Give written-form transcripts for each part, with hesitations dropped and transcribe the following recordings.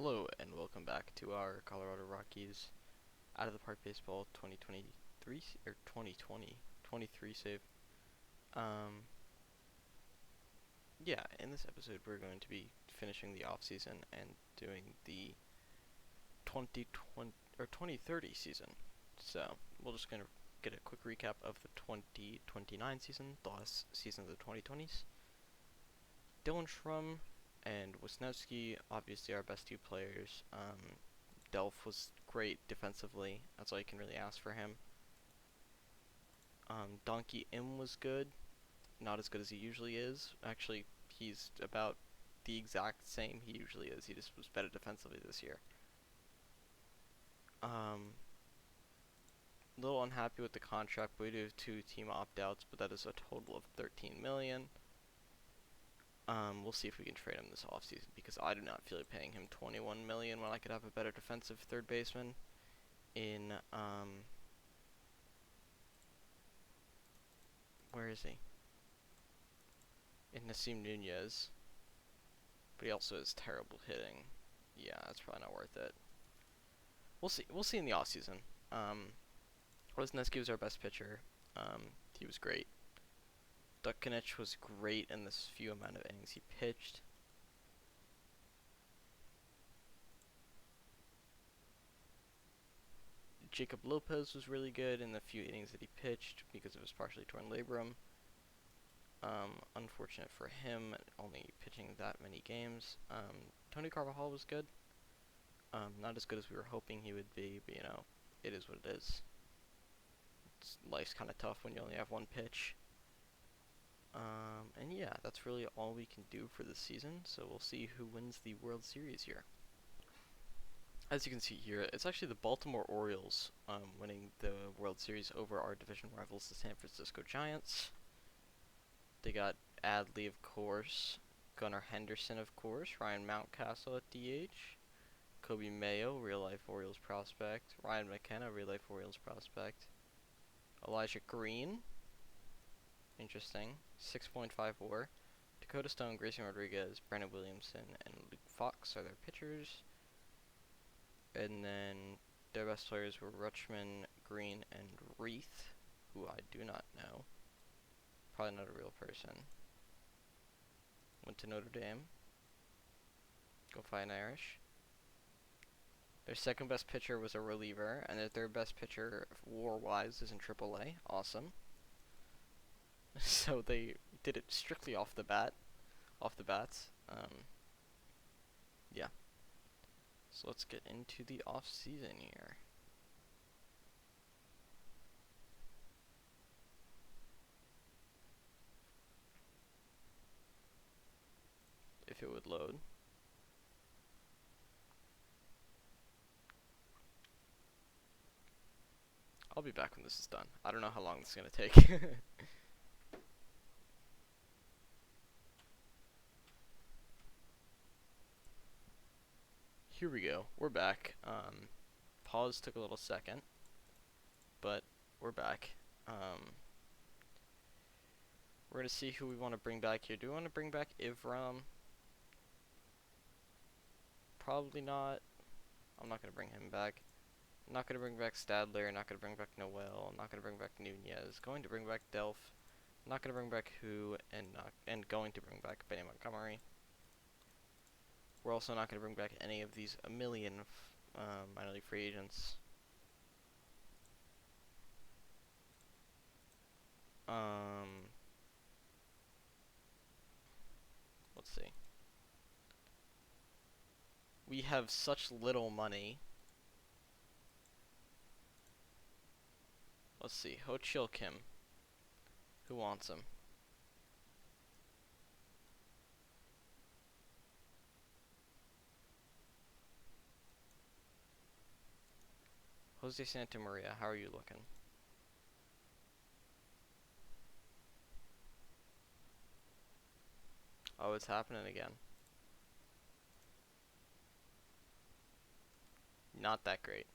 Hello and welcome back to our Colorado Rockies out of the park baseball 2023 or 2020 23 save. Um, yeah, in this episode we're going to be finishing the off season and doing the 2020 or 2030 season. So we're just gonna get a quick recap of the 2029 season, the last season of the 2020s. Dylan Schrum and Wisniewski, obviously our best two players. Delph was great defensively. That's all you can really ask for him. Donkey M was good. Not as good as he usually is. Actually, he's about the exact same he usually is. He just was better defensively this year. Little unhappy with the contract. We do have 2 team opt-outs, but that is a total of $13 million. We'll see if we can trade him this offseason because I do not feel like paying him $21 million when I could have a better defensive third baseman in where is he? In Nasim Nunez, but he also has terrible hitting. Yeah, that's probably not worth it. We'll see. We'll see in the offseason. Wisniewski was our best pitcher. He was great. Dukinich was great in this few amount of innings he pitched. Jacob Lopez was really good in the few innings that he pitched because of his partially torn labrum. Unfortunate for him, only pitching that many games. Tony Carvajal was good. Not as good as we were hoping he would be, but you know, it is what it is. Life's kind of tough when you only have one pitch. And yeah, that's really all we can do for this season, so we'll see who wins the World Series here. As you can see here, it's actually the Baltimore Orioles winning the World Series over our division rivals, the San Francisco Giants. They got Adley, of course, Gunnar Henderson, of course, Ryan Mountcastle at DH, Kobe Mayo, real-life Orioles prospect, Ryan McKenna, real-life Orioles prospect, Elijah Green, interesting, 6.5 WAR, Dakota Stone, Grayson Rodriguez, Brandon Williamson, and Luke Fox are their pitchers. And then their best players were Rutschman, Green, and Reith, who I do not know. Probably not a real person. Went to Notre Dame. Go Fighting Irish. Their second best pitcher was a reliever, and their third best pitcher, WAR-wise, is in AAA. Awesome. So they did it strictly off the bats. Yeah. So let's get into the off season here. If it would load. I'll be back when this is done. I don't know how long this is going to take. Here we go. We're back. Pause took a little second, but we're back. We're going to see who we want to bring back here. Do we want to bring back Ivram? Probably not. I'm not going to bring him back. I'm not going to bring back Stadler. Not going to bring back Noel. I'm not going to bring back Nunez. Going to bring back Delph. Not going to bring back Who, and going to bring back Benny Montgomery. We're also not going to bring back any of these a million minor league free agents. Let's see. We have such little money. Let's see. Ho Chil Kim. Who wants him? Jose Santa Maria, how are you looking? Oh, it's happening again. Not that great.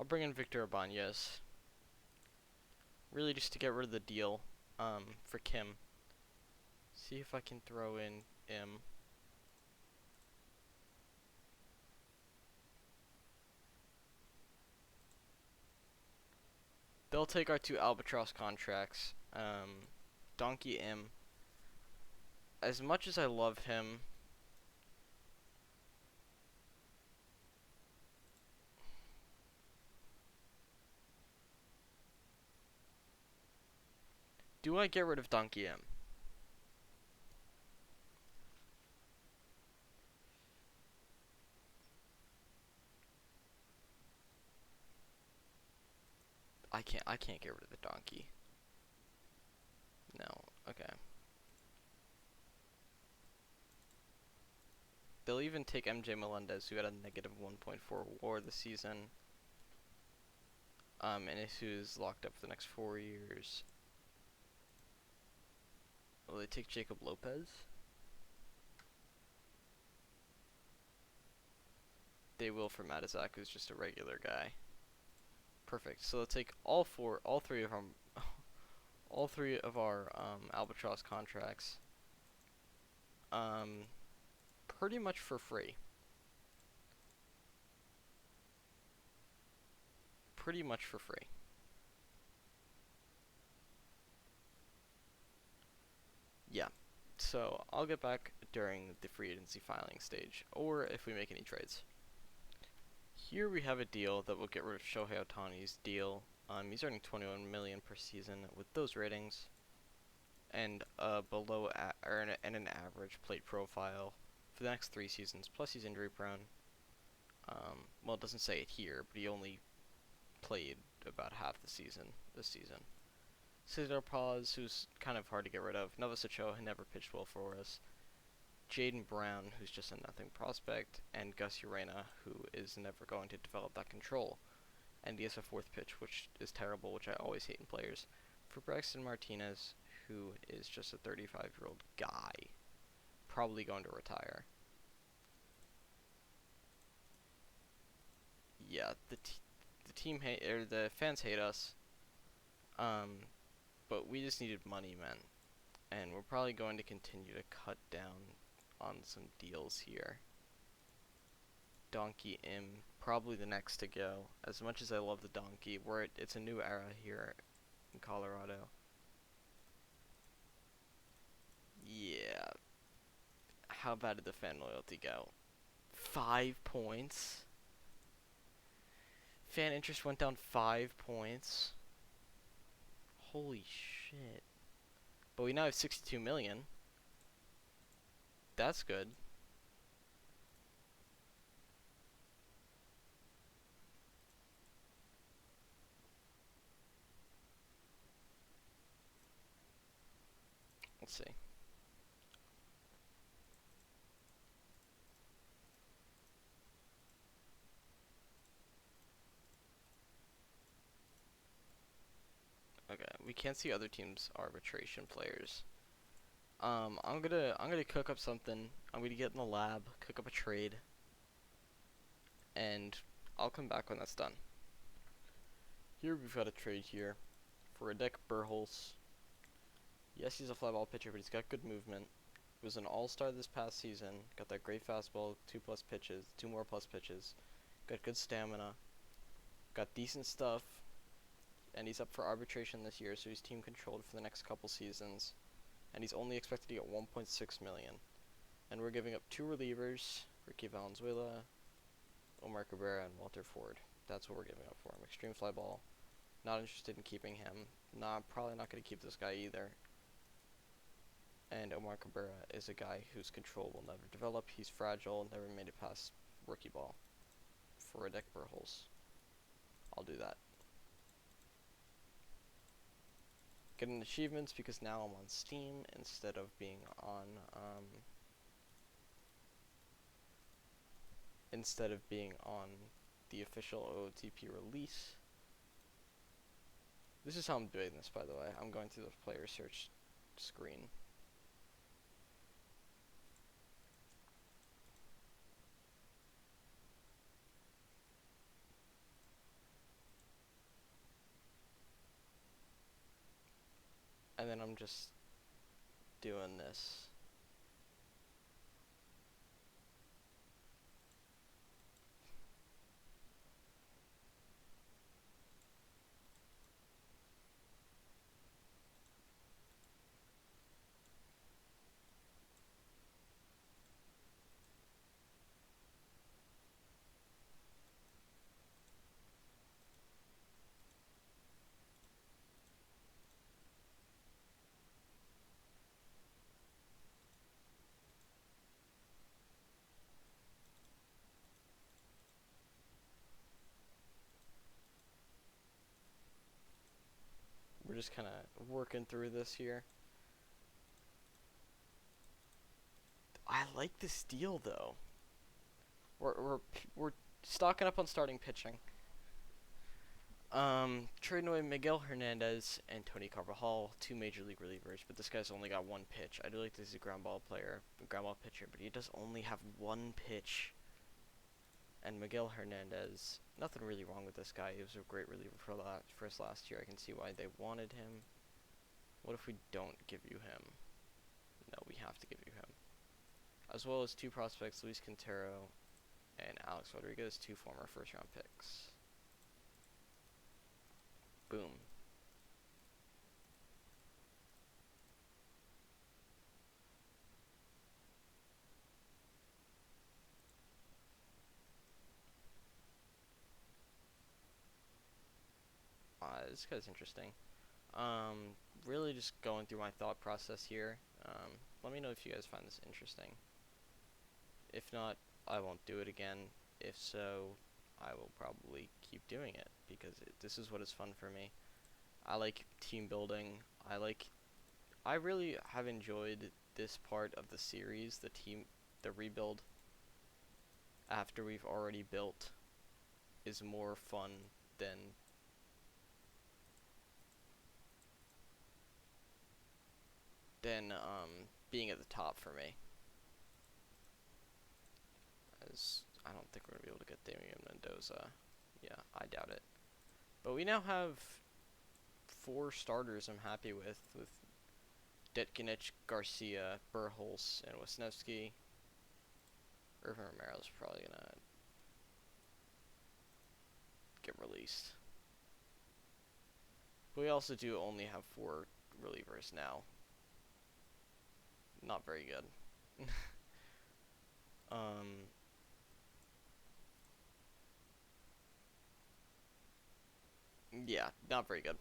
I'll bring in Victor Abanez. Really just to get rid of the deal for Kim. See if I can throw in M. They'll take our 2 Albatross contracts. Donkey M. As much as I love him, do I get rid of Donkey M? I can't get rid of the donkey. No, okay. They'll even take MJ Melendez, who had a negative 1.4 WAR this season. And who's locked up for the next 4 years. Will they take Jacob Lopez? They will for Matizak, who's just a regular guy. Perfect. So they'll take all three of our Albatross contracts. Pretty much for free. Pretty much for free. Yeah. So I'll get back during the free agency filing stage, or if we make any trades. Here we have a deal that will get rid of Shohei Ohtani's deal. He's earning $21 million per season with those ratings, and and an average plate profile for the next 3 seasons. Plus he's injury prone. Well, it doesn't say it here, but he only played about half the season this season. Cesar Paz, who's kind of hard to get rid of. Novus Ochoa, who never pitched well for us. Jaden Brown, who's just a nothing prospect, and Gus Urena, who is never going to develop that control. And he has a 4th pitch, which is terrible, which I always hate in players. For Braxton Martinez, who is just a 35-year-old guy, probably going to retire. Yeah, the fans hate us. But we just needed money, man. And we're probably going to continue to cut down on some deals here. Donkey M, probably the next to go. As much as I love the donkey, it's a new era here in Colorado. Yeah. How bad did the fan loyalty go? 5 points? Fan interest went down 5 points. Holy shit. But we now have 62 million. That's good. Let's see. Okay, we can't see other teams' arbitration players. I'm gonna cook up something. I'm gonna get in the lab, cook up a trade, and I'll come back when that's done. Here we've got a trade here for Radek Burholz. Yes, he's a fly ball pitcher, but he's got good movement. He was an all-star this past season. Got that great fastball, 2 more plus pitches. Got good stamina. Got decent stuff. And he's up for arbitration this year, so he's team controlled for the next couple seasons. And he's only expected to get 1.6 million. And we're giving up 2 relievers, Ricky Valenzuela, Omar Cabrera, and Walter Ford. That's what we're giving up for him. Extreme fly ball. Not interested in keeping him. Probably not going to keep this guy either. And Omar Cabrera is a guy whose control will never develop. He's fragile, never made it past rookie ball. For Radek Burholz, I'll do that. Getting achievements because now I'm on Steam instead of being on the official OOTP release. This is how I'm doing this, by the way. I'm going through the player search screen. and then I'm just doing this. We're just kind of working through this here. I like this deal though. We're stocking up on starting pitching. Trading away Miguel Hernandez and Tony Carvajal, two major league relievers, but this guy's only got one pitch. I do like this he's a ground ball pitcher, but he does only have one pitch. And Miguel Hernandez, nothing really wrong with this guy. He was a great reliever for us last year. I can see why they wanted him. What if we don't give you him? No, we have to give you him. As well as two prospects, Luis Quintero and Alex Rodriguez, two former first-round picks. Boom. This guy's interesting. Really just going through my thought process here. Let me know if you guys find this interesting. If not, I won't do it again. If so, I will probably keep doing it because this is what is fun for me. I like team building. I really have enjoyed this part of the series, the rebuild after we've already built is more fun than being at the top for me. As I don't think we're gonna be able to get Damian Mendoza. Yeah, I doubt it. But we now have 4 starters I'm happy with Detkinich, Garcia, Burholz, and Wisniewski. Irvin Romero's probably gonna get released. But we also do only have 4 relievers now. Not very good. Yeah, not very good.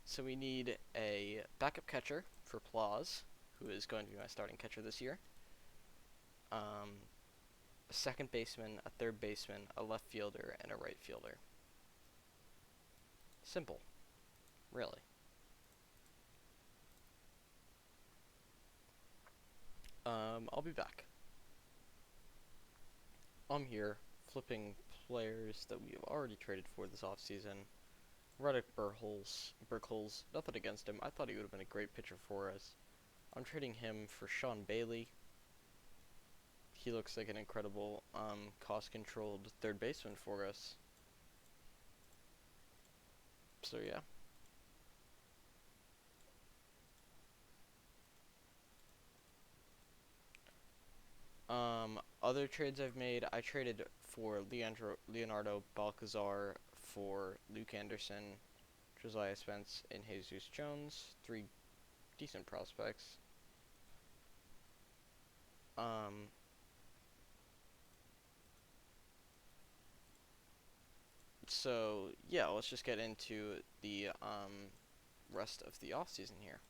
So we need a backup catcher for Plaus, who is going to be my starting catcher this year. A second baseman, a third baseman, a left fielder, and a right fielder. Simple. Really. I'll be back. I'm here flipping players that we have already traded for this offseason. Reddick Burkholz, nothing against him. I thought he would have been a great pitcher for us. I'm trading him for Sean Bailey. He looks like an incredible cost-controlled third baseman for us. So yeah. Other trades I've made, I traded for Leonardo Balcazar for Luke Anderson, Josiah Spence, and Jesus Jones. 3 decent prospects. So yeah, let's just get into the rest of the offseason here.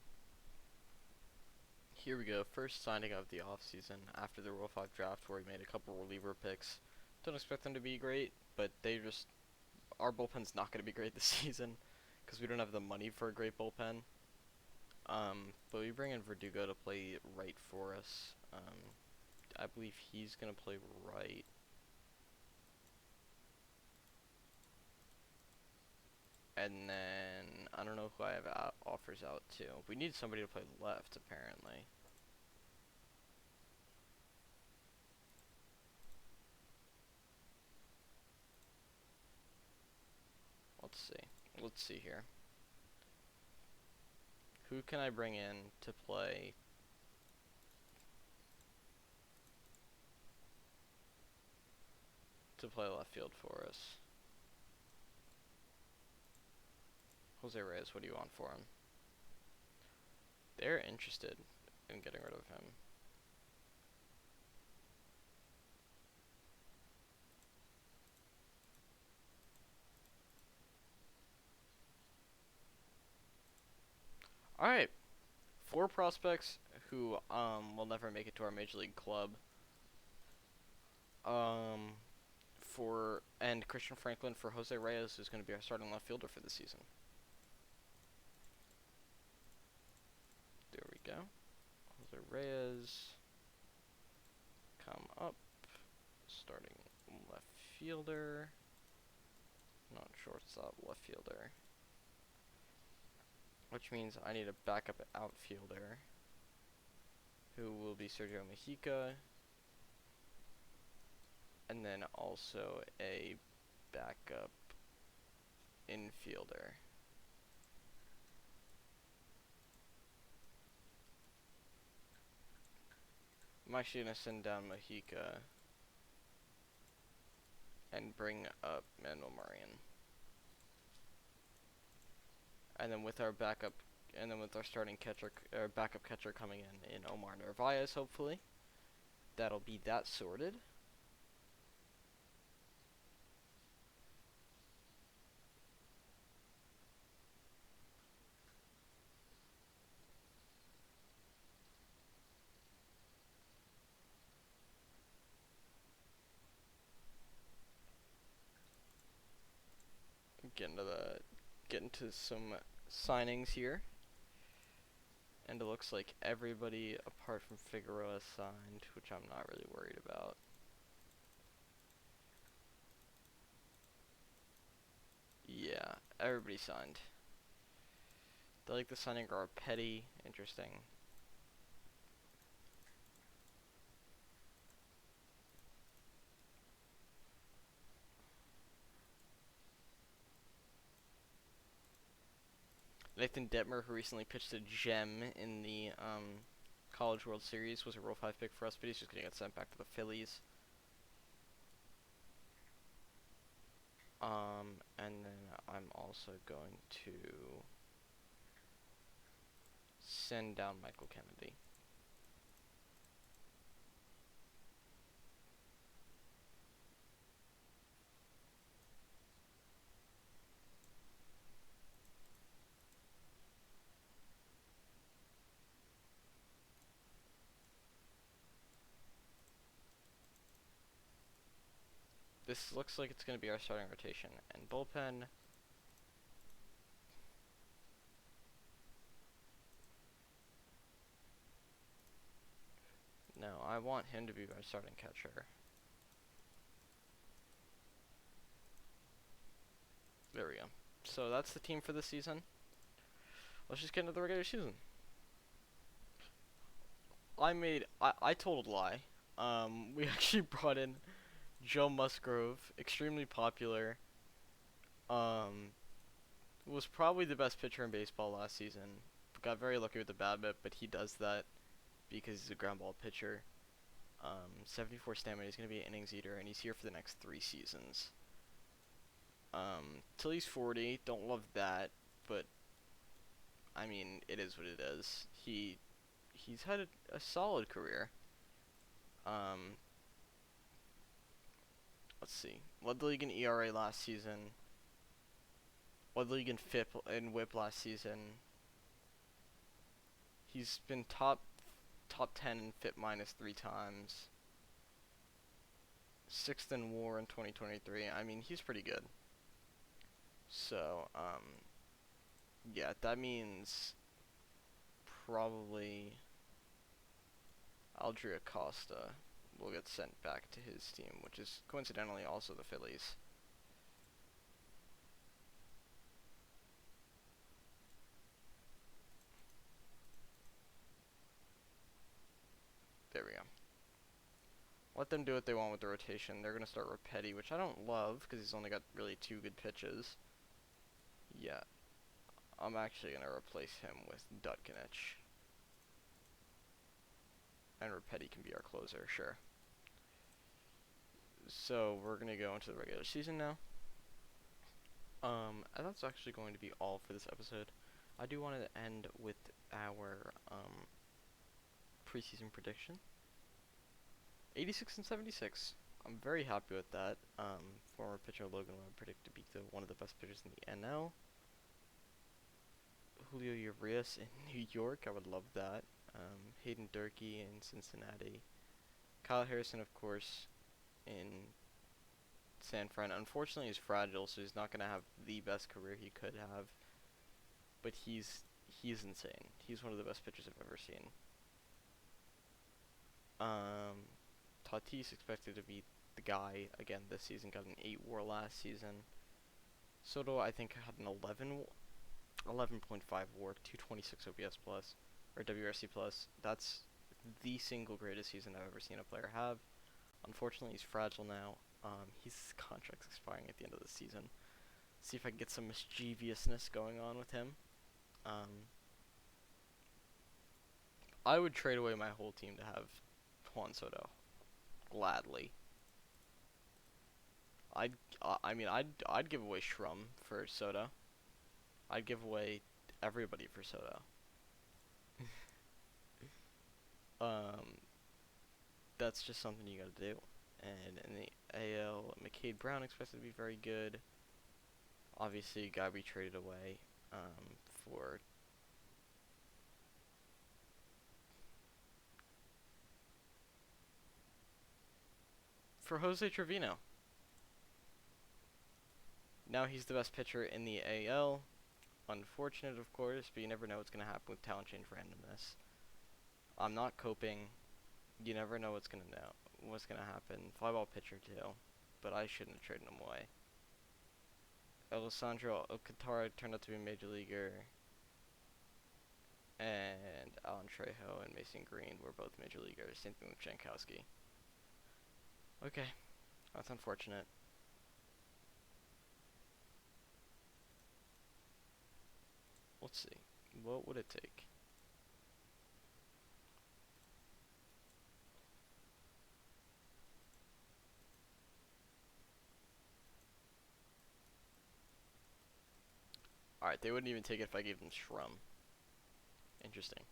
Here we go, first signing of the offseason after the Rule 5 draft where we made a couple reliever picks. Don't expect them to be great, but our bullpen's not going to be great this season because we don't have the money for a great bullpen. But we bring in Verdugo to play right for us. I believe he's going to play right. And then, I don't know who I have offers out to. We need somebody to play left, apparently. Let's see here. who can I bring in to play left field for us? Jose Reyes, what do you want for him? They're interested in getting rid of him. Alright. 4 prospects who will never make it to our major league club. And Christian Franklin for Jose Reyes, who's going to be our starting left fielder for the season. There we go. Jose Reyes, come up, starting left fielder, not shortstop, left fielder. Which means I need a backup outfielder, who will be Sergio Mejica, and then also a backup infielder. I'm actually going to send down Mejica and bring up Manuel Marion. And then with our starting catcher, or backup catcher coming in Omar Narvaez, hopefully, that'll be that sorted. Get into some signings here. And it looks like everybody apart from Figueroa signed, which I'm not really worried about. Yeah, everybody signed. They like the signing are Petty, interesting. Nathan Detmer, who recently pitched a gem in the College World Series, was a Rule 5 pick for us, but he's just going to get sent back to the Phillies. And then I'm also going to send down Michael Kennedy. This looks like it's going to be our starting rotation and bullpen. No, I want him to be our starting catcher. There we go. So that's the team for this season. Let's just get into the regular season. I told a lie. We actually brought in Joe Musgrove, extremely popular. Was probably the best pitcher in baseball last season. Got very lucky with the BABIP, but he does that because he's a ground ball pitcher. 74 stamina, he's going to be an innings eater, and he's here for the next 3 seasons. Till he's 40, don't love that, but I mean, it is what it is. He's had a solid career. Let's see. Led the league in ERA last season. Led the league in FIP and WHIP last season. He's been top 10 in FIP minus 3 times. 6th in WAR in 2023. I mean, he's pretty good. So, yeah, that means probably Aldria Costa will get sent back to his team, which is coincidentally also the Phillies. There we go. Let them do what they want with the rotation. They're going to start with Petty, which I don't love because he's only got really 2 good pitches. Yeah. I'm actually gonna replace him with Dutkinich. And Repetti can be our closer, sure. So we're gonna go into the regular season now. And that's actually going to be all for this episode. I do want to end with our preseason prediction. 86 and 76. I'm very happy with that. Former pitcher Logan Webb predicted to be one of the best pitchers in the NL. Julio Urias in New York, I would love that. Hayden Durkee in Cincinnati. Kyle Harrison, of course, in San Fran. Unfortunately, he's fragile, so he's not going to have the best career he could have. But he's insane. He's one of the best pitchers I've ever seen. Tatis expected to be the guy again this season. Got an 8 WAR last season. Soto, I think, had an 11.5 WAR, 226 OPS plus, or WRC plus. That's the single greatest season I've ever seen a player have. Unfortunately, he's fragile now. His contract's expiring at the end of the season. See if I can get some mischievousness going on with him. I would trade away my whole team to have Juan Soto, gladly. I'd give away Schrum for Soto. I'd give away everybody for Soto. That's just something you gotta do. And in the AL, McCade Brown expected to be very good. Obviously, gotta be traded away for Jose Trevino. Now he's the best pitcher in the AL. Unfortunate, of course, but you never know what's gonna happen with talent change randomness. I'm not coping. You never know what's gonna happen. Fly ball pitcher too, but I shouldn't have traded him away. Alessandro Alcantara turned out to be a major leaguer, and Alan Trejo and Mason Green were both major leaguers. Same thing with Jankowski. Okay, that's unfortunate. Let's see. What would it take? Alright, they wouldn't even take it if I gave them Schrum. Interesting.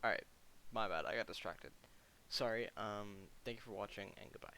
Alright, my bad, I got distracted. Sorry, thank you for watching, and goodbye.